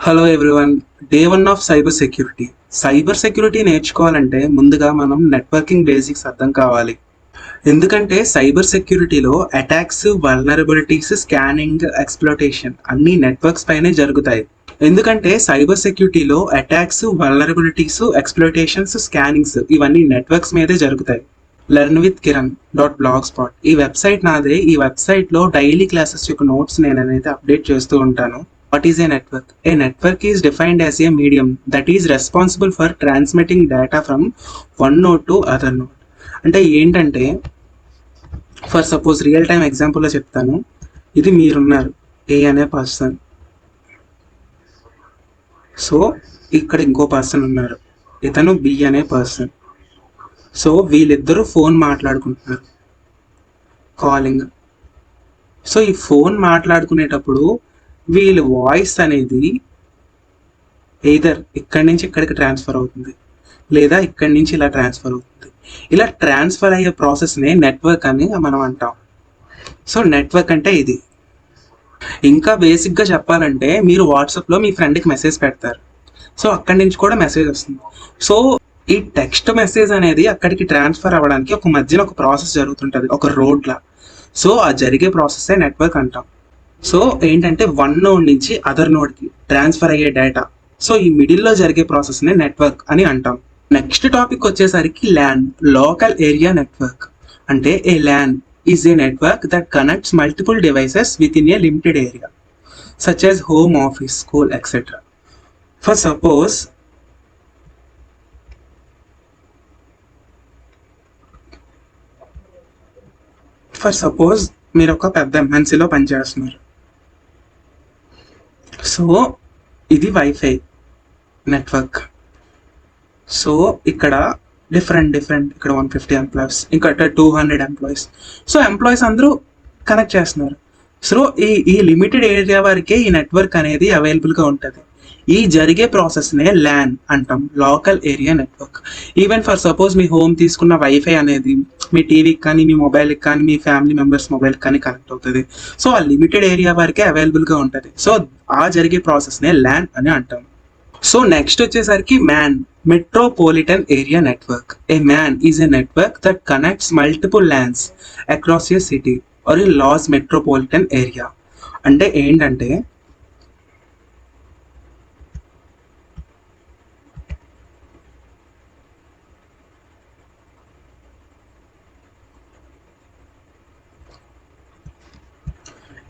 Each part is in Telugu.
Hello everyone. Day one of cyber security. Cyber security నేర్చుకోవాలంటే ముందుగా మనం నెట్వర్కింగ్ బేసిక్స్ అర్థం కావాలి. ఎందుకంటే సైబర్ సెక్యూరిటీలో అటాక్స్, వల్నరబిలిటీస్, స్కానింగ్, ఎక్స్‌ప్లోయిటేషన్ అన్ని నెట్వర్క్స్ పైనే జరుగుతాయి. ఎందుకంటే సైబర్ సెక్యూరిటీలో అటాక్స్, వల్నరబిలిటీస్, ఎక్స్‌ప్లోయిటేషన్స్, స్కానింగ్స్ ఇవన్నీ నెట్వర్క్స్ మీదే జరుగుతాయి. Learn with Kiran dot blogspot ఈ వెబ్సైట్ నాదే. ఈ వెబ్సైట్లో డైలీ క్లాసెస్ యొక్క నోట్స్ నేనైతే అప్డేట్ చేస్తూ ఉంటాను. What is a network? A network is defined as a medium that is responsible for transmitting data from one node to other node. అంటే ఏంటంటే ఫర్ సపోజ్ రియల్ టైమ్ ఎగ్జాంపుల్లో చెప్తాను. ఇది మీరున్నారు ఏ అనే పర్సన్. సో ఇక్కడ ఇంకో పర్సన్ ఉన్నారు, ఇతను బి అనే పర్సన్. సో వీళ్ళిద్దరూ ఫోన్ మాట్లాడుకుంటున్నారు, కాలింగ్. సో ఈ ఫోన్ మాట్లాడుకునేటప్పుడు వీళ్ళ వాయిస్ అనేది ఎయిదర్ ఇక్కడి నుంచి ఇక్కడికి ట్రాన్స్ఫర్ అవుతుంది, లేదా ఇక్కడి నుంచి ఇలా ట్రాన్స్ఫర్ అవుతుంది. ఇలా ట్రాన్స్ఫర్ అయ్యే ప్రాసెస్ని నెట్వర్క్ అని మనం అంటాం. సో నెట్వర్క్ అంటే ఇది. ఇంకా బేసిక్గా చెప్పాలంటే మీరు వాట్సాప్లో మీ ఫ్రెండ్కి మెసేజ్ పెడతారు, సో అక్కడి నుంచి కూడా మెసేజ్ వస్తుంది. సో ఈ టెక్స్ట్ మెసేజ్ అనేది అక్కడికి ట్రాన్స్ఫర్ అవ్వడానికి ఒక మధ్యన ఒక ప్రాసెస్ జరుగుతుంటుంది, ఒక రోడ్లా. సో ఆ జరిగే ప్రాసెస్సే నెట్వర్క్ అంటాం. సో ఏంటంటే వన్ నోడ్ నుంచి అదర్ నోడ్కి ట్రాన్స్ఫర్ అయ్యే డేటా. సో ఈ మిడిల్లో జరిగే ప్రాసెస్ని నెట్వర్క్ అని అంటాం. నెక్స్ట్ టాపిక్ వచ్చేసరికి ల్యాన్, లోకల్ ఏరియా నెట్వర్క్. అంటే a LAN is a network that connects multiple devices within a limited area such as home, office, school, etcetera. For suppose మీరు ఒక పెద్ద ఎంఎన్సీలో పనిచేస్తున్నారు. సో ఇది వైఫై నెట్వర్క్. సో ఇక్కడ డిఫరెంట్ ఇక్కడ 150 ఎంప్లాయీస్, ఇంకా 200 ఎంప్లాయీస్. సో ఎంప్లాయీస్ అందరూ కనెక్ట్ చేస్తున్నారు. సో ఈ లిమిటెడ్ ఏరియా వరకే ఈ నెట్వర్క్ అనేది అవైలబుల్గా ఉంటుంది. ఈ జరిగే ప్రాసెస్నే ల్యాన్ అంటాం, local area network. Even for suppose me home తీసుకున్న వైఫై అనేది మీ టీవీకి కానీ, మీ మొబైల్కి కానీ, మీ ఫ్యామిలీ మెంబర్స్ మొబైల్కి కానీ కనెక్ట్ అవుతుంది. సో ఆ లిమిటెడ్ ఏరియా వరకే అవైలబుల్గా ఉంటుంది. సో ఆ జరిగే ప్రాసెస్నే ల్యాన్ అని అంటాం. సో నెక్స్ట్ వచ్చేసరికి MAN, metropolitan area network. A MAN is a network that connects multiple LANs across a city or a large metropolitan area. అంటే ఏంటంటే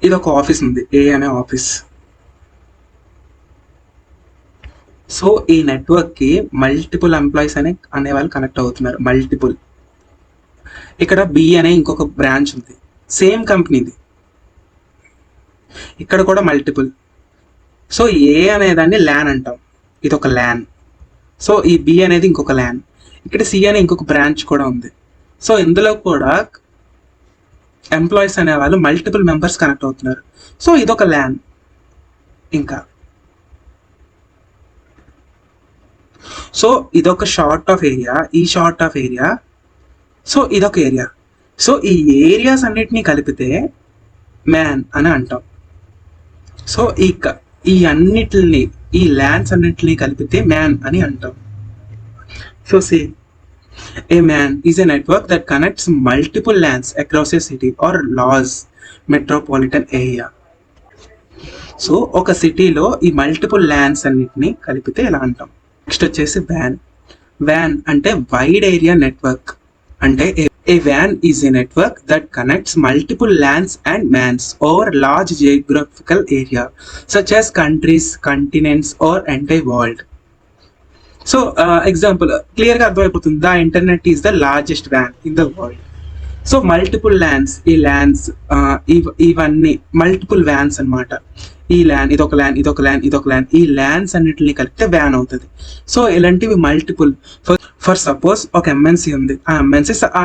ఇది ఒక ఆఫీస్ ఉంది, ఏ అనే ఆఫీస్. సో ఈ నెట్వర్క్కి మల్టిపుల్ ఎంప్లాయీస్ అనే వాళ్ళు కనెక్ట్ అవుతున్నారు, మల్టిపుల్. ఇక్కడ బి అనే ఇంకొక బ్రాంచ్ ఉంది, సేమ్ కంపెనీది, ఇక్కడ కూడా మల్టిపుల్. సో ఏ అనేదాన్ని ల్యాన్ అంటాం, ఇది ఒక ల్యాన్. సో ఈ బి అనేది ఇంకొక ల్యాన్, ఇక్కడ సి అనే ఇంకొక బ్రాంచ్ కూడా ఉంది. సో ఇందులో కూడా ఎంప్లాయీస్ అనేవాళ్ళు మల్టిపుల్ మెంబర్స్ కనెక్ట్ అవుతున్నారు. సో ఇదొక ల్యాన్. ఇంకా సో ఇదొక షార్ట్ ఆఫ్ ఏరియా, ఈ షార్ట్ ఆఫ్ ఏరియా. సో ఇదొక ఏరియా. సో ఈ ఏరియాస్ అన్నిటినీ కలిపితే మ్యాన్ అని అంటాం. సో ఈ అన్నిటిని, ఈ ల్యాన్స్ అన్నిటిని కలిపితే మ్యాన్ అని అంటాం. So a man is a network that connects multiple LANs across a city or large metropolitan area. So ఒక సిటీలో ఈ మల్టిపుల్ ల్యాన్స్ అన్నిటిని కలిపితే ఎలా అంటాం. నెక్స్ట్ వచ్చేసి వ్యాన్. వ్యాన్ అంటే వైడ్ ఏరియా నెట్వర్క్. అంటే ఏ van is a network that connects multiple lance and man's over large geographical area such as countries, continents are entire world. So example క్లియర్గా అర్థమైపోతుంది. The internet is the largest van in the world. So multiple lance, ఈ ల్యాన్స్ ఇవన్నీ మల్టిపుల్ వ్యాన్స్ అనమాట. ఈ ల్యాన్, ఇదొక ల్యాన్, ఇదొక ల్యాన్, ఇదొక ల్యాన్, ఈ ల్యాన్స్ అన్నిటిని కలిపితే వ్యాన్ అవుతుంది. సో ఇలాంటివి మల్టిపుల్. ఫర్ సపోజ్ ఒక ఎంఎన్సీ ఉంది, ఆ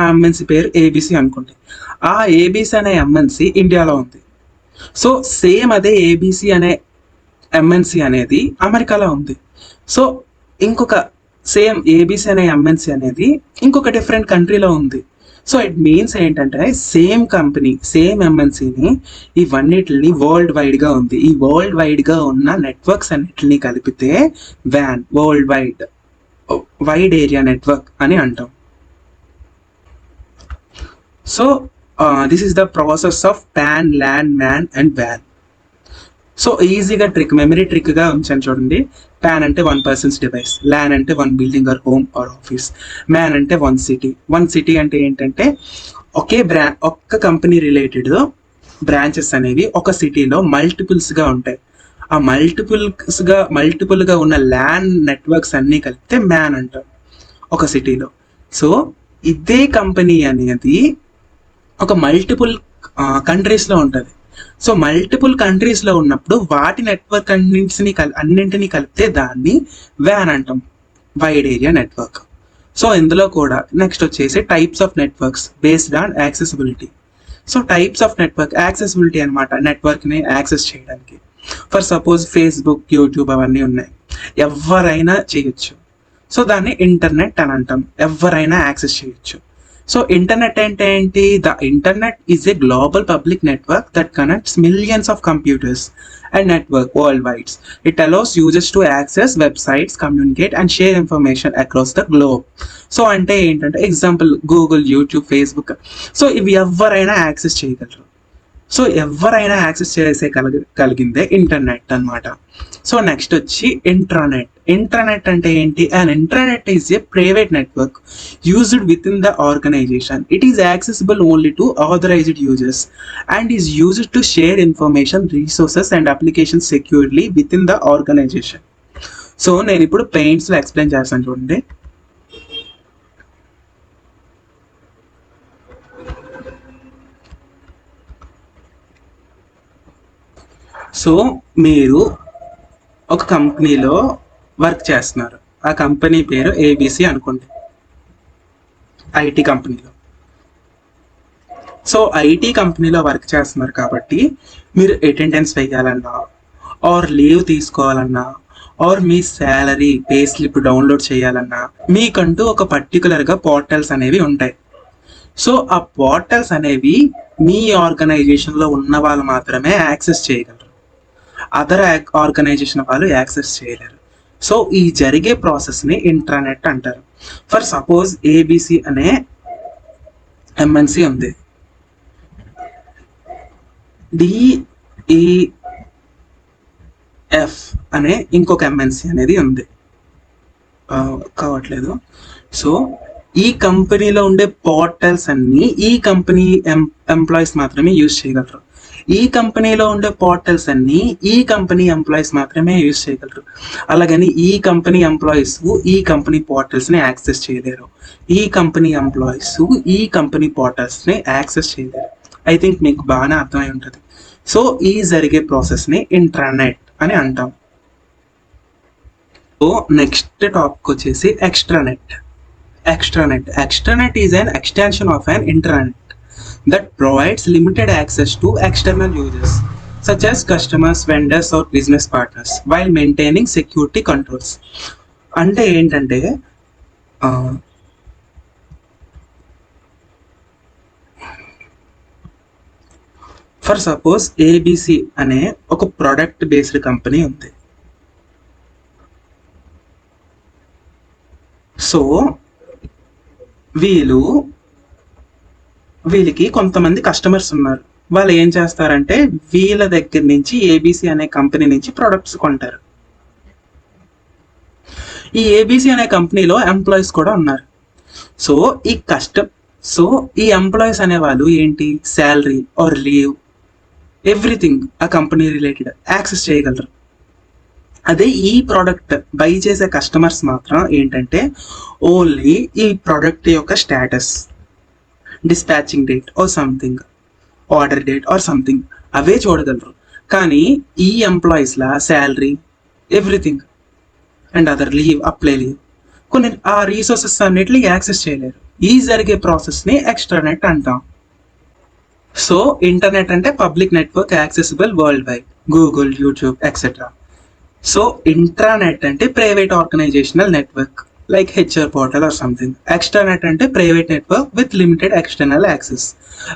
ఎంఎన్సీ పేరు ఏబిసి అనుకోండి. ఆ ఏబిసి అనే ఎంఎన్సీ ఇండియాలో ఉంది. సో సేమ్ అదే ఏబిసి అనే ఎంఎన్సీ అనేది అమెరికాలో ఉంది. సో ఇంకొక సేమ్ ఏబిసి అనే ఎంఎన్సీ అనేది ఇంకొక డిఫరెంట్ కంట్రీలో ఉంది. సో ఇట్ మీన్స్ ఏంటంటే సేమ్ కంపెనీ, సేమ్ ఎంఎన్సీని ఇవన్నిటిని వరల్డ్ వైడ్గా ఉంది. ఈ వరల్డ్ వైడ్గా ఉన్న నెట్వర్క్స్ అన్నిటిని కలిపితే వ్యాన్, వరల్డ్ వైడ్ ఏరియా నెట్వర్క్ అని అంటాం. So this is the process of PAN, LAN, MAN and వ్యాన్. సో ఈజీగా మెమరీ ట్రిక్గా ఉంచాను చూడండి. పాన్ అంటే 1 person's డివైస్, ల్యాన్ అంటే 1 building or home or office, MAN అంటే 1 city. 1 city అంటే ఏంటంటే ఒక్క కంపెనీ రిలేటెడ్ బ్రాంచెస్ అనేవి ఒక సిటీలో మల్టిపుల్స్గా ఉంటాయి. ఆ మల్టిపుల్గా ఉన్న ల్యాన్ నెట్వర్క్స్ అన్నీ కలిపితే మ్యాన్ అంటారు ఒక సిటీలో. సో ఇదే కంపెనీ అనేది ఒక మల్టిపుల్ కంట్రీస్లో ఉంటుంది. సో మల్టిపుల్ కంట్రీస్లో ఉన్నప్పుడు వాటి నెట్వర్క్ అన్నింటినీ కలిపితే దాన్ని వ్యాన్ అంటాం, వైడ్ ఏరియా నెట్వర్క్. సో ఇందులో కూడా నెక్స్ట్ వచ్చేసి types of networks based on accessibility. So types of network, accessibility అనమాట, నెట్వర్క్ని యాక్సెస్ చేయడానికి. ఫర్ సపోజ్ ఫేస్బుక్, యూట్యూబ్ అవన్నీ ఉన్నాయి, ఎవరైనా చేయొచ్చు. సో దాన్ని ఇంటర్నెట్ అని అంటాం, ఎవరైనా యాక్సెస్ చేయొచ్చు. సో ఇంటర్నెట్ అంటే ఏంటి? The internet is a global public network that connects millions of computers and network world wide. It allows users to access websites, communicate and share information across the globe. So అంటే ఏంటంటే example Google, YouTube, Facebook. So ఇవి ఎవరైనా యాక్సెస్ చేయగలరు. సో ఎవరైనా యాక్సెస్ కలిగిందే ఇంటర్నెట్ అనమాట. సో నెక్స్ట్ వచ్చి ఇంట్రానెట్. ఇంట్రానెట్ అంటే ఏంటి? And intranet is a private network used within the organisation. It is accessible only to authorised users and is used to share information, resources and application securely within the organisation. So నేను ఇప్పుడు పెయింట్స్లో ఎక్స్ప్లెయిన్ చేస్తాను చూడండి. సో మీరు ఒక కంపెనీలో వర్క్ చేస్తున్నారు, ఆ కంపెనీ పేరు ఏబిసి అనుకోండి, ఐటీ కంపెనీలో. సో ఐటీ కంపెనీలో వర్క్ చేస్తున్నారు కాబట్టి మీరు అటెండెన్స్ వేయాలన్నా ఆర్ లీవ్ తీసుకోవాలన్నా ఆర్ మీ శాలరీ పే స్లిప్ డౌన్లోడ్ చేయాలన్నా మీకంటూ ఒక పర్టికులర్గా పోర్టల్స్ అనేవి ఉంటాయి. సో ఆ పోర్టల్స్ అనేవి మీ ఆర్గనైజేషన్లో ఉన్న వాళ్ళు మాత్రమే యాక్సెస్ చేయగలరు, అదర్ ఆర్గనైజేషన్ వాళ్ళు యాక్సెస్ చేయలేరు. సో ఈ జరిగే ప్రాసెస్ని ఇంట్రానెట్ అంటారు. ఫర్ సపోజ్ ఏబిసి అనే ఎంఎన్సి ఉంది, డిఈఎఫ్ అనే ఇంకొక ఎంఎన్సి అనేది ఉంది, కావట్లేదు. సో ఈ కంపెనీలో ఉండే పోర్టల్స్ అన్ని ఈ కంపెనీ ఎంప్లాయీస్ మాత్రమే యూజ్ చేయగలరు. ఈ కంపెనీలో ఉండే పోర్టల్స్ అన్ని ఈ కంపెనీ ఎంప్లాయీస్ మాత్రమే యూజ్ చేయగలరు. అలాగని ఈ కంపెనీ ఎంప్లాయీస్ ఈ కంపెనీ పోర్టల్స్ని యాక్సెస్ చేయలేరు, ఈ కంపెనీ ఎంప్లాయీస్ ఈ కంపెనీ పోర్టల్స్ని యాక్సెస్ చేయలేరు. ఐ థింక్ మీకు బాగానే అర్థమై ఉంటుంది. సో ఈ జరిగే ప్రాసెస్ని ఇంట్రానెట్ అని అంటాం. సో నెక్స్ట్ టాపిక్ వచ్చేసి ఎక్స్ట్రానెట్. Extranet is an extension of an intranet that provides limited access to external users such as customers, vendors or business partners while maintaining security controls. అంటే ఏంటంటే ఫర్ సపోజ్ ఏబిసి అనే ఒక ప్రోడక్ట్ బేస్డ్ కంపెనీ ఉంది. సో వీళ్ళకి కొంతమంది కస్టమర్స్ ఉన్నారు. వాళ్ళు ఏం చేస్తారంటే వీళ్ళ దగ్గర నుంచి ఏబిసి అనే కంపెనీ నుంచి ప్రొడక్ట్స్ కొంటారు. ఈ ఏబిసి అనే కంపెనీలో ఎంప్లాయీస్ కూడా ఉన్నారు. సో ఈ ఎంప్లాయీస్ అనే వాళ్ళు ఏంటి, శాలరీ ఆర్ లీవ్ ఎవ్రీథింగ్ ఆ కంపెనీ రిలేటెడ్ యాక్సెస్ చేయగలరు. అదే ఈ ప్రోడక్ట్ బై చేసే కస్టమర్స్ మాత్రం ఏంటంటే ఓన్లీ ఈ ప్రోడక్ట్ యొక్క status, dispatching date or something, order date or something అవే చూడగలరు. కానీ ఈ ఎంప్లాయీస్లా salary, everything and other leave, apply leave, కొన్ని ఆ రీసోర్సెస్ అన్నిటిని యాక్సెస్ చేయలేరు. ఈ జరిగే ప్రాసెస్ని ఎక్స్ట్రానెట్ అంటాం. సో ఇంటర్నెట్ అంటే public network accessible world wide, Google, YouTube etcetera. So intranet అంటే private organisational network like HR portal or something. Extranet అంటే private network with limited external access,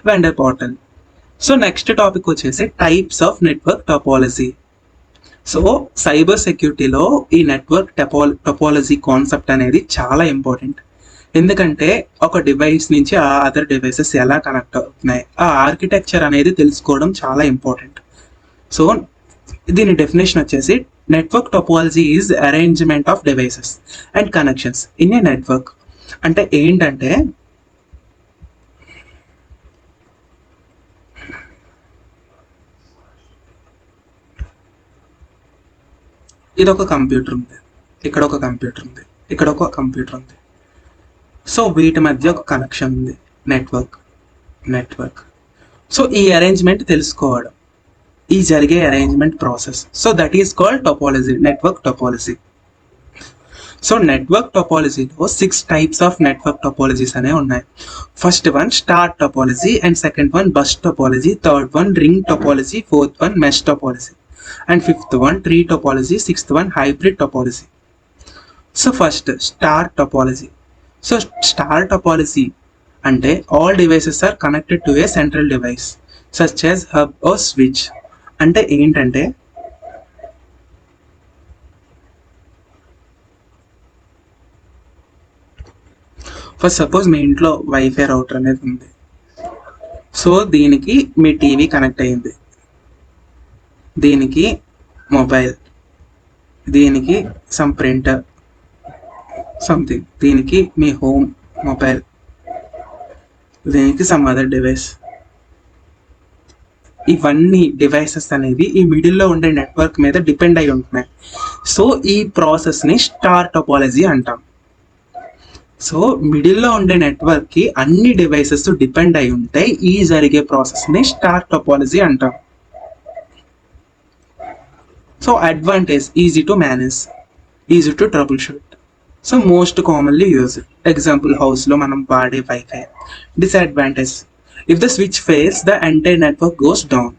vendor portal. So next topic వచ్చేసి types of network topology. So cyber సెక్యూరిటీలో ఈ నెట్వర్క్ టోపాలజీ కాన్సెప్ట్ అనేది చాలా ఇంపార్టెంట్. ఎందుకంటే ఒక డివైస్ నుంచి ఆ అదర్ డివైసెస్ ఎలా కనెక్ట్ అవుతున్నాయి, ఆ ఆర్కిటెక్చర్ అనేది తెలుసుకోవడం చాలా ఇంపార్టెంట్. సో దీని డెఫినేషన్ వచ్చేసి network topology is arrangement of devices and connections in a network. అంటే ఏంటంటే ఇది ఒక కంప్యూటర్ ఉంది, ఇక్కడ ఒక కంప్యూటర్ ఉంది, ఇక్కడ ఒక కంప్యూటర్ ఉంది. సో వీటి మధ్య ఒక కనెక్షన్ ఉంది, నెట్వర్క్. సో ఈ అరేంజ్మెంట్ తెలుసుకోవడం, ఈ జరిగే arrangement process. So that is called topology, network topology. So network టోపాలజీలో 6 టైప్స్ ఆఫ్ నెట్వర్క్ టోపాలజీస్ అనేవి ఉన్నాయి. First one star topology, and second one bus topology, third one ring topology, fourth one mesh topology, and fifth one tree topology, sixth one hybrid topology. So first star topology. So star topology అంటే all devices are connected to a central device such as hub or switch. అంటే ఏంటంటే ఫస్ట్ సపోజ్ మీ ఇంట్లో వైఫై రౌటర్ అనేది ఉంది. సో దీనికి మీ టీవీ కనెక్ట్ అయ్యింది, దీనికి మొబైల్, దీనికి సమ్ ప్రింటర్ సంథింగ్, దీనికి మీ హోమ్ మొబైల్, దీనికి సమ్ అదర్ డివైస్. ఇవన్నీ డివైసెస్ అనేవి ఈ మిడిల్లో ఉండే నెట్వర్క్ మీద డిపెండ్ అయి ఉంటున్నాయి. సో ఈ ప్రాసెస్ని స్టార్ టోపాలజీ అంటాం. సో మిడిల్లో ఉండే నెట్వర్క్కి అన్ని డివైసెస్ డిపెండ్ అయి ఉంటాయి, ఈ జరిగే ప్రాసెస్ని స్టార్ టోపాలజీ అంటాం. So advantage, easy to manage, easy to trouble shoot. So most commonly use, example హౌస్లో మనం వాడే wifi. Disadvantage, if the switch fails the entire network goes down.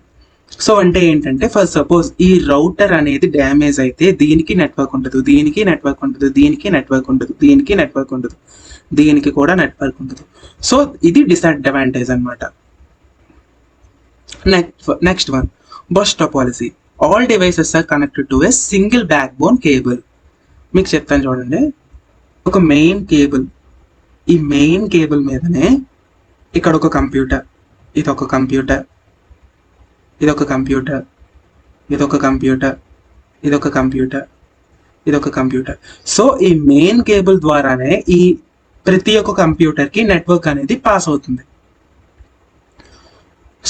So అంటే ఏంటంటే ఫర్ సపోజ్ ఈ రౌటర్ అనేది డ్యామేజ్ అయితే దీనికి నెట్వర్క్ ఉండదు, దీనికి నెట్వర్క్ ఉండదు, దీనికి నెట్వర్క్ ఉండదు, దీనికి నెట్వర్క్ ఉండదు, దీనికి కూడా నెట్వర్క్ ఉండదు. సో ఇది డిసడ్వాంటేజ్ అనమాట. Next one bus topology. All devices are connected to a single backbone cable. మీకు చెప్తాను చూడండి, ఒక మెయిన్ కేబుల్, ఈ మెయిన్ కేబుల్ మీదనే ఇక్కడ ఒక కంప్యూటర్, ఇదొక కంప్యూటర్, ఇదొక కంప్యూటర్, ఇదొక కంప్యూటర్, ఇదొక కంప్యూటర్, ఇదొక కంప్యూటర్. సో ఈ మెయిన్ కేబుల్ ద్వారానే ఈ ప్రతి ఒక్క కంప్యూటర్కి నెట్వర్క్ అనేది పాస్ అవుతుంది.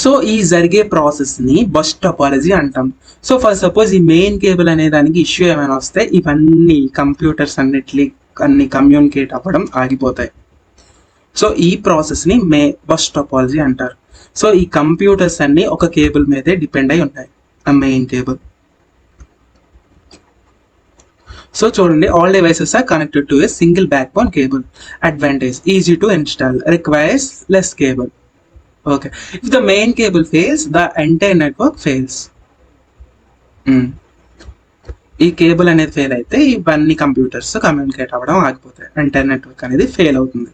సో ఈ జరిగే ప్రాసెస్ని బస్ టోపాలజీ అంటాం. సో ఫర్ సపోజ్ ఈ మెయిన్ కేబుల్ అనే దానికి ఇష్యూ ఏమైనా వస్తే ఇవన్నీ కంప్యూటర్స్ అన్ని కమ్యూనికేట్ అవ్వడం ఆగిపోతాయి. సో ఈ ప్రాసెస్ని బస్ టోపాలజీ అంటారు. సో ఈ కంప్యూటర్స్ అన్ని ఒక కేబుల్ మీదే డిపెండ్ అయి ఉంటాయి, ఆ మెయిన్ కేబుల్. సో చూడండి, all devices are connected to a single backbone cable. Advantage, easy to install, requires less cable. Okay, if the main cable fails the entire network fails. ఈ కేబుల్ అనేది ఫెయిల్ అయితే ఇవన్నీ కంప్యూటర్స్ కమ్యూనికేట్ అవ్వడం ఆగిపోతాయి, ఎంటైర్ నెట్వర్క్ అనేది ఫెయిల్ అవుతుంది.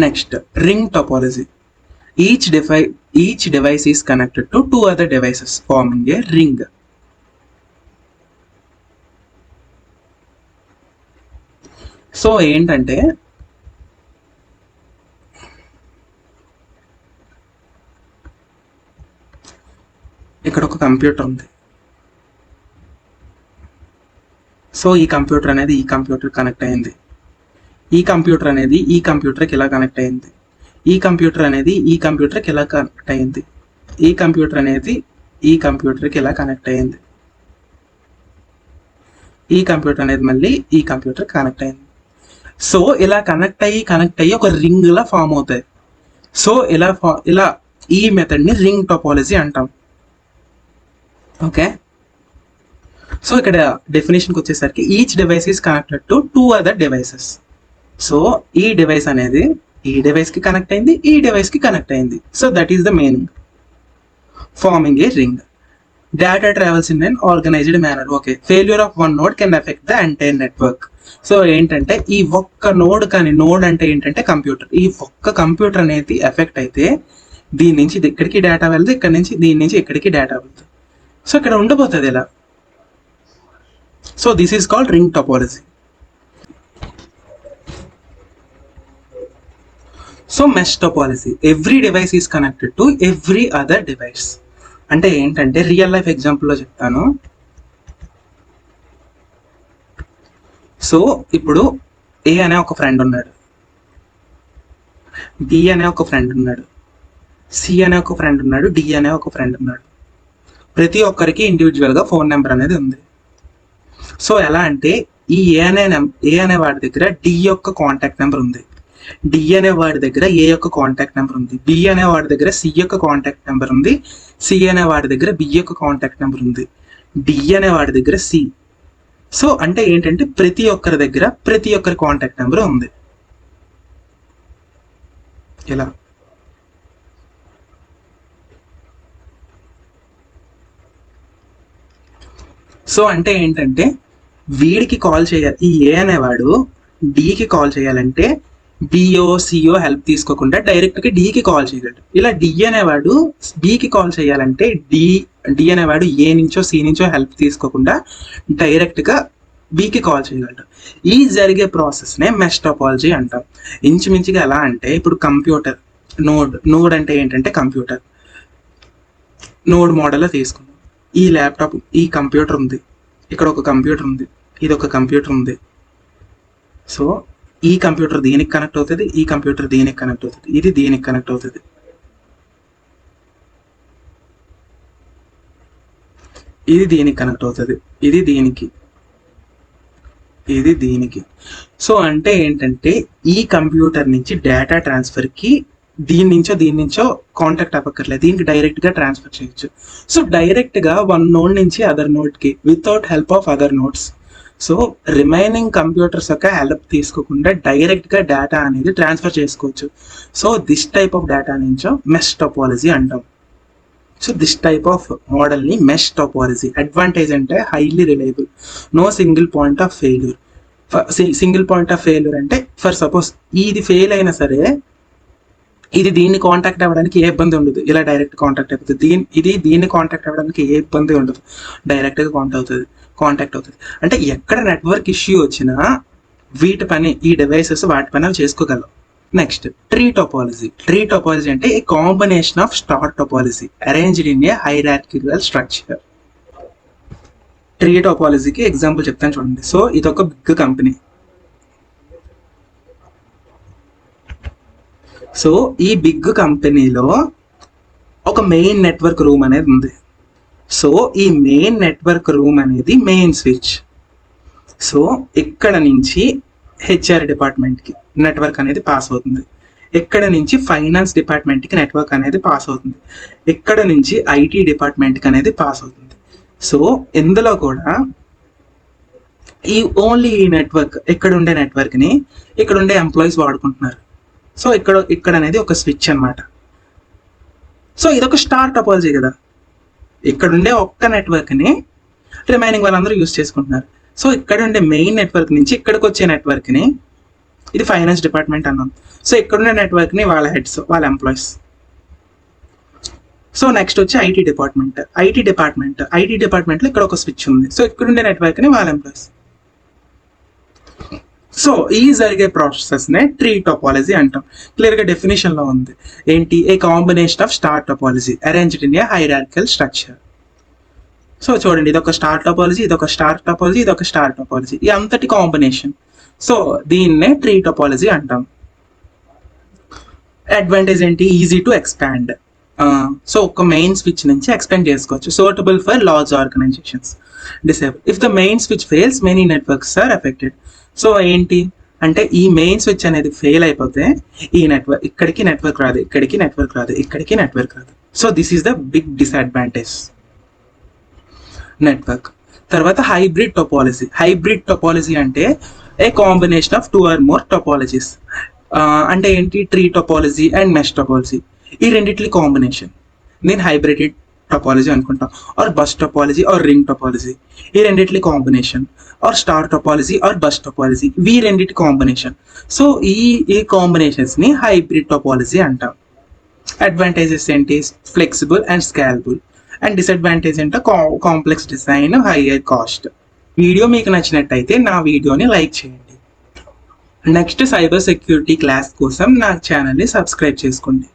Next ring topology. Each device is connected to 2 other devices forming a ring. So ఏంటంటే ఇక్కడ ఒక కంప్యూటర్ ఉంది. సో ఈ కంప్యూటర్ అనేది ఈ కంప్యూటర్ కనెక్ట్ అయింది, ఈ కంప్యూటర్ అనేది ఈ కంప్యూటర్కి ఇలా కనెక్ట్ అయింది, ఈ కంప్యూటర్ అనేది ఈ కంప్యూటర్కి ఇలా కనెక్ట్ అయింది, ఈ కంప్యూటర్ అనేది ఈ కంప్యూటర్కి ఇలా కనెక్ట్ అయింది, ఈ కంప్యూటర్ అనేది మళ్ళీ ఈ కంప్యూటర్ కనెక్ట్ అయింది. సో ఇలా కనెక్ట్ అయ్యి ఒక రింగ్ లా ఫామ్ అవుతాయి. సో ఇలా ఈ మెథడ్ని రింగ్ టోపాలజీ అంటాం. ఓకే, సో ఇక్కడ డెఫినేషన్కి వచ్చేసరికి each device is connected to 2 other devices. So ఈ డివైస్ అనేది ఈ డివైస్కి కనెక్ట్ అయింది, ఈ డివైస్కి కనెక్ట్ అయింది. So that is the meaning, farming A ring. Data travels in an organised manner. Okay, failure of one node can affect the entire network. So ఏంటంటే ఈ ఒక్క నోడ్, కానీ నోడ్ అంటే ఏంటంటే కంప్యూటర్, ఈ ఒక్క కంప్యూటర్ అనేది ఎఫెక్ట్ అయితే దీని నుంచి ఇక్కడికి డేటా వెళ్తుంది, ఇక్కడ నుంచి దీని నుంచి ఇక్కడికి డేటా వెళ్తుంది. సో ఇక్కడ ఉండిపోతుంది ఇలా. So this is called ring topology. So mesh topology, every device is connected to every other device. అంటే ఏంటంటే రియల్ లైఫ్ ఎగ్జాంపుల్లో చెప్తాను. సో ఇప్పుడు ఏ అనే ఒక ఫ్రెండ్ ఉన్నాడు, బి అనే ఒక ఫ్రెండ్ ఉన్నాడు, సి అనే ఒక ఫ్రెండ్ ఉన్నాడు, డి అనే ఒక ఫ్రెండ్ ఉన్నాడు. ప్రతి ఒక్కరికి ఇండివిజువల్గా ఫోన్ నెంబర్ అనేది ఉంది. సో ఎలా అంటే ఈ ఏ అనే వాడి దగ్గర డి యొక్క కాంటాక్ట్ నెంబర్ ఉంది, డి అనే వాడి దగ్గర ఏ యొక్క కాంటాక్ట్ నెంబర్ ఉంది, బి అనే వాడి దగ్గర సి యొక్క కాంటాక్ట్ నెంబర్ ఉంది, సి అనే వాడి దగ్గర బి యొక్క కాంటాక్ట్ నెంబర్ ఉంది, డి అనే వాడి దగ్గర సి. సో అంటే ఏంటంటే ప్రతి ఒక్కరి దగ్గర ప్రతి ఒక్కరి కాంటాక్ట్ నెంబర్ ఉంది. ఇలా సో అంటే ఏంటంటే వీడికి కాల్ చేయాలి, ఈ ఏ అనేవాడు డికి కాల్ చేయాలంటే బిఓ సిఓ హెల్ప్ తీసుకోకుండా డైరెక్ట్గా డికి కాల్ చేయగలడు. ఇలా డి అనేవాడు బికి కాల్ చేయాలంటే డి అనేవాడు ఏ నుంచో సి నుంచో హెల్ప్ తీసుకోకుండా డైరెక్ట్గా బికి కాల్ చేయగలడు. ఈ జరిగే ప్రాసెస్నే మెష్ టోపాలజీ అంటాం. ఇంచుమించుగా ఎలా అంటే ఇప్పుడు కంప్యూటర్ నోడ్ అంటే ఏంటంటే కంప్యూటర్. నోడ్ మోడల్లో తీసుకుందాం. ఈ ల్యాప్టాప్, ఈ కంప్యూటర్ ఉంది, ఇక్కడ ఒక కంప్యూటర్ ఉంది, ఇది ఒక కంప్యూటర్ ఉంది. సో ఈ కంప్యూటర్ దీనికి కనెక్ట్ అవుతుంది, ఈ కంప్యూటర్ దీనికి కనెక్ట్ అవుతుంది, ఇది దీనికి కనెక్ట్ అవుతుంది, ఇది దీనికి కనెక్ట్ అవుతుంది, ఇది దీనికి, ఇది దీనికి. సో అంటే ఏంటంటే ఈ కంప్యూటర్ నుంచి డేటా ట్రాన్స్ఫర్కి దీని నుంచో కాంటాక్ట్ అవ్వక్కర్లేదు, దీనికి డైరెక్ట్గా ట్రాన్స్ఫర్ చేయొచ్చు. సో డైరెక్ట్గా వన్ నోడ్ నుంచి అదర్ నోడ్కి without help of other nodes. So remaining computers యొక్క హెల్ప్ తీసుకోకుండా డైరెక్ట్గా డేటా అనేది ట్రాన్స్ఫర్ చేసుకోవచ్చు. So this type of data నుంచో మెష్ టోపాలజీ అంటాం. సో దిస్ టైప్ ఆఫ్ మోడల్ని మెష్ టోపాలజీ. అడ్వాంటేజ్ అంటే highly reliable, no single point of failure. Single point of failure అంటే ఫర్ సపోజ్ ఇది ఫెయిల్ అయినా సరే ఇది దీన్ని కాంటాక్ట్ అవ్వడానికి ఏ ఇబ్బంది ఉండదు, ఇలా డైరెక్ట్ కాంటాక్ట్ అవుతుంది. ఇది దీన్ని కాంటాక్ట్ అవ్వడానికి ఏ ఇబ్బంది ఉండదు, డైరెక్ట్గా కాంటాక్ట్ అవుతుంది. అంటే ఎక్కడ నెట్వర్క్ ఇష్యూ వచ్చినా వీటి పని, ఈ డివైసెస్ వాటి పని అవి చేసుకోగలవు. Next tree topology. Tree topology అంటే a combination of star topology arranged in a hierarchical structure. Tree టోపాలజీకి ఎగ్జాంపుల్ చెప్తాను చూడండి. సో ఇది ఒక బిగ్ కంపెనీ. సో ఈ బిగ్ కంపెనీలో ఒక మెయిన్ నెట్వర్క్ రూమ్ అనేది ఉంది. సో ఈ మెయిన్ నెట్వర్క్ రూమ్ అనేది మెయిన్ స్విచ్. సో ఇక్కడ నుంచి హెచ్ఆర్ డిపార్ట్మెంట్కి నెట్వర్క్ అనేది పాస్ అవుతుంది, ఇక్కడ నుంచి ఫైనాన్స్ డిపార్ట్మెంట్కి నెట్వర్క్ అనేది పాస్ అవుతుంది, ఇక్కడ నుంచి ఐటీ డిపార్ట్మెంట్కి అనేది పాస్ అవుతుంది. సో ఇందులో కూడా ఈ ఓన్లీ ఈ నెట్వర్క్, ఇక్కడ ఉండే నెట్వర్క్ని ఇక్కడ ఉండే ఎంప్లాయీస్ వాడుకుంటున్నారు. సో ఇక్కడ అనేది ఒక స్విచ్ అనమాట. సో ఇదొక స్టార్ టోపాలజీ కదా, ఇక్కడ ఉండే ఒక్క నెట్వర్క్ని రిమైనింగ్ వాళ్ళందరూ యూజ్ చేసుకుంటున్నారు. సో ఇక్కడ ఉండే మెయిన్ నెట్వర్క్ నుంచి ఇక్కడికి వచ్చే నెట్వర్క్ని, ఇది ఫైనాన్స్ డిపార్ట్మెంట్ అన్నాం. సో ఇక్కడ ఉండే నెట్వర్క్ని వాళ్ళ హెడ్స్, వాళ్ళ ఎంప్లాయీస్. సో నెక్స్ట్ వచ్చి ఐటీ డిపార్ట్మెంట్లో ఇక్కడ ఒక స్విచ్ ఉంది. సో ఇక్కడ ఉండే నెట్వర్క్ని వాళ్ళ ఎంప్లాయీస్. సో ఈ జరిగే ప్రాసెస్నే ట్రీ టోపాలజీ అంటాం. క్లియర్గా డెఫినేషన్లో ఉంది ఏంటి, a combination of star topology arranged in a hierarchical structure. So చూడండి, ఇదొక స్టార్ టోపాలజీ, ఇదొక స్టార్ టోపాలజీ, ఇదొక స్టార్ టోపాలజీ, ఈ అంతటి కాంబినేషన్. సో దీన్నే ట్రీ టోపాలజీ అంటాం. అడ్వాంటేజ్ ఏంటి, ఈజీ టు ఎక్స్పాండ్. సో ఒక మెయిన్ స్విచ్ నుంచి ఎక్స్పాండ్ చేసుకోవచ్చు. Suitable for large organisations. Disable if the main switch fails many networks are affected. So ఏంటి అంటే ఈ మెయిన్ స్విచ్ అనేది ఫెయిల్ అయిపోతే ఈ నెట్వర్క్, ఇక్కడికి నెట్వర్క్ రాదు, ఇక్కడికి నెట్వర్క్ రాదు, ఇక్కడికి నెట్వర్క్ రాదు. So this is the big disadvantage network. తర్వాత హైబ్రిడ్ టోపాలజీ అంటే a combination of 2 or more topologies. అంటే ఏంటి, tree topology and mesh topology, ఈ రెండిట్లి కాంబినేషన్. నేను హైబ్రిడ్ టపాలజీ అనుకుంటాం, or bus topology or ring topology, ఈ రెండిట్లి combination, or star topology or bus topology, ఈ రెండిటి కాంబినేషన్. సో ఈ కాంబినేషన్స్ని హైబ్రిడ్ టపాలజీ అంటాం. అడ్వాంటేజెస్ ఏంటి? Flexible and scalable. And disadvantage అంటే complex design, higher cost. Video మీకు నచ్చినట్టయితే నా వీడియోని లైక్ చేయండి. నెక్స్ట్ సైబర్ సెక్యూరిటీ క్లాస్ కోసం నా ఛానల్ని సబ్స్క్రైబ్ చేసుకోండి.